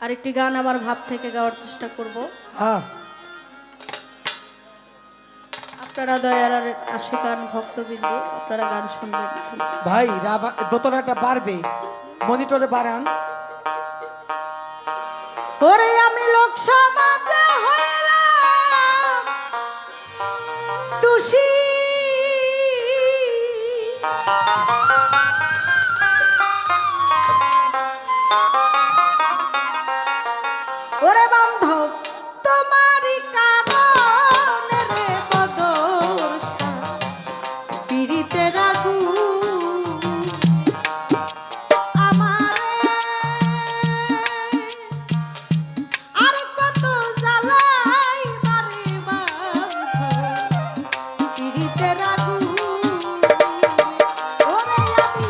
আরেকটি গান আবার ভাব থেকে গাওয়ার চেষ্টা করব। হ্যাঁ আপনারা দয়ার আশিকান ভক্তবিন্দু আপনারা গান শুনবেন। ভাই দোতলাটা বাড়বে, মনিটরে বাড়ান। ওরে আমি লোক সমাজে হইলাম দোষী, ওরে বান্ধব তোমারই কারণে রে বদরশা পীড়িতের আগুন আমারে আর কত জ্বালাই বারে বান্ধব পীড়িতের আগুন। ওরে আমি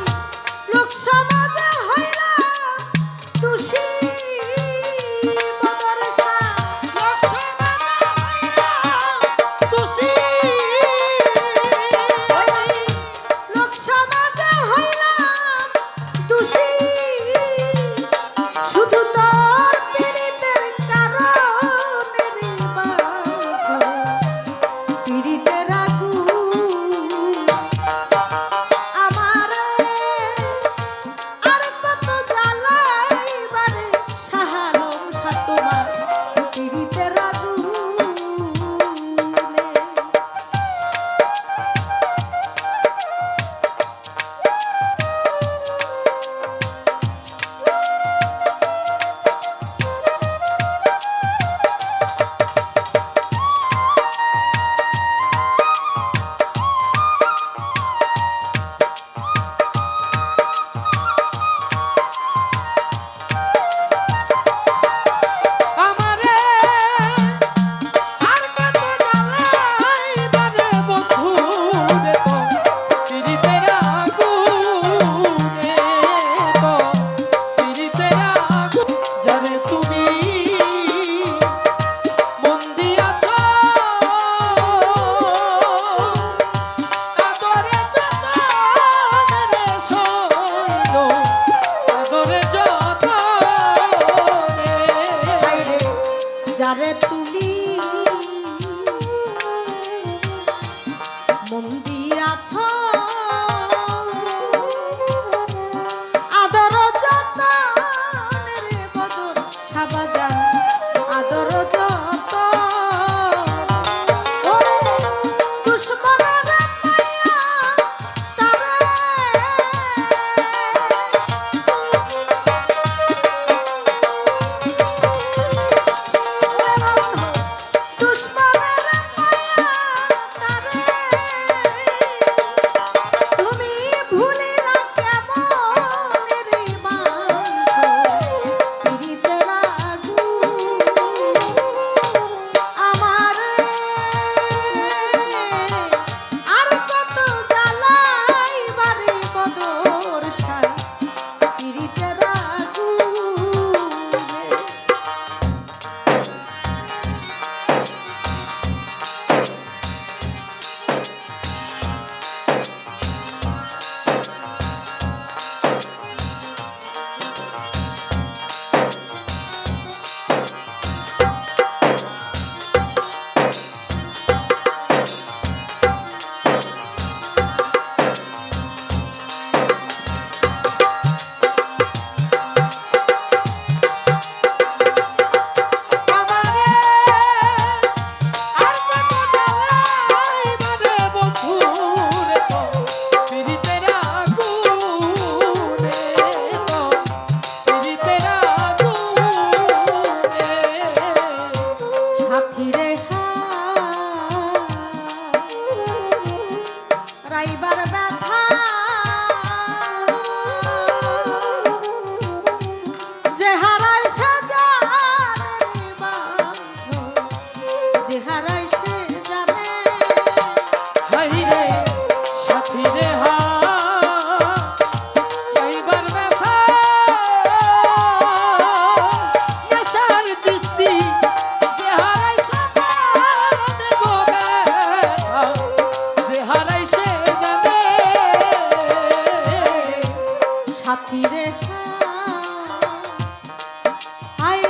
লোক সমাজে হইলাম দোষী বদরশা, লোক সমাজে হইলাম দোষী, লোক সমাজে হইলাম দোষী, শুধু তোর পীড়িতের কারণে রে বান্ধব পীড়িতের আগুন আমারে আর কত জ্বালাই বারে সাহালম সা তোমার পীড়িতের আগুনে। আমারে আর কত জ্বালাই বারে বন্ধু রে তো পীড়িতের আগুনে, তো পীড়িতের আগুন জানে তুমি মন দিয়াছ আদরে যতনে রে শৈল, আদরে যতনে হায়রে যারে তুমি মন দিয়াছ আদর যতনে রে বদর সাবাজান আদর যত, ওরে দুশ্মনরে পাইয়া তারে দুশ্মনের পায়া তারে তুমি ভুলিলা কেমন রে বান্ধব পীড়িতের আগুন আমারে আর কত জ্বালাই বারে বদরশা পীড়িতের আগুনে। আমারে আর কত জ্বালাই বারে বন্ধু রে তো পীড়িতের আগুনে, তো পীড়িতের আগুনে সাথী রে রাইবার ব্যথা যে হারায় সাজানে বান্ধব যে হারায় সে জানে। হাইরে সাথী রে গাইবার ব্যথা নেশার চিস্তি যে হারাই সাজা দেব ব্যথা, যে হারাই সে জানে। সাথী রে হায়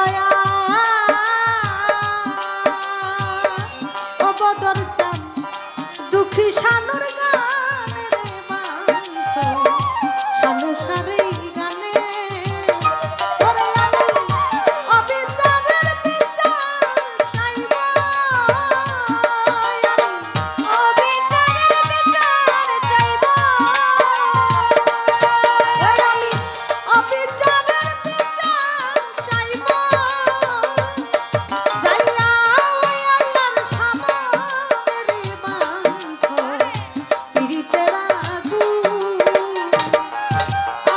দয়া ও বদর চান দুঃখী শানুর গানের বান্ধ শানু সারে গানে ওরে আমি অবিচারের বিচার চাইব অবিচারের বিচার চাইব ওই আমি অবিচারের বিচার চাইব যাইয়া ওই আল্লাহর সামনে বান্ধ পীড়িতের আগুন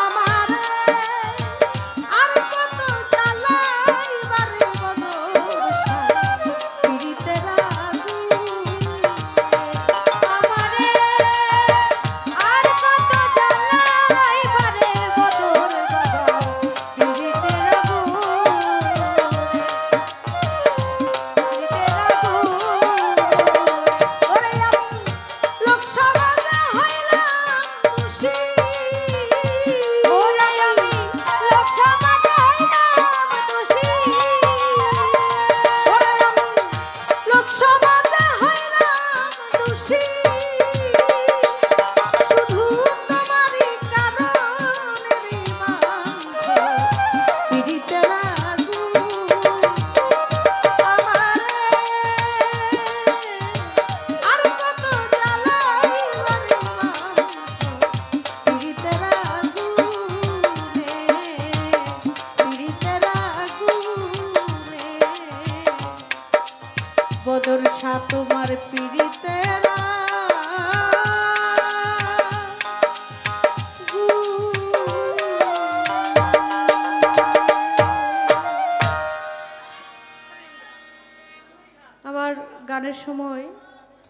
আমারে আর কত জ্বালাইবারে বদর পীড়িতের আগুন আমারে আর কত জ্বালাইবারে বদর পীড়িতের ওরে আমি লোকসভাতে হইলাম দোষী ওরে আমি লোকসভাতে হইলাম দোষী ওরে আমি লোকসভাতে হইলাম দোষী শুধু তোমারই কারণে রে বান্ধ পীড়িতের আগুন আমারে আর কত জ্বালাইবারে বান্ধ পীড়িতের আগুনে পীড়িতের আগুনে বদর শাহ তোমার পীড়িতের আমার গানের সময়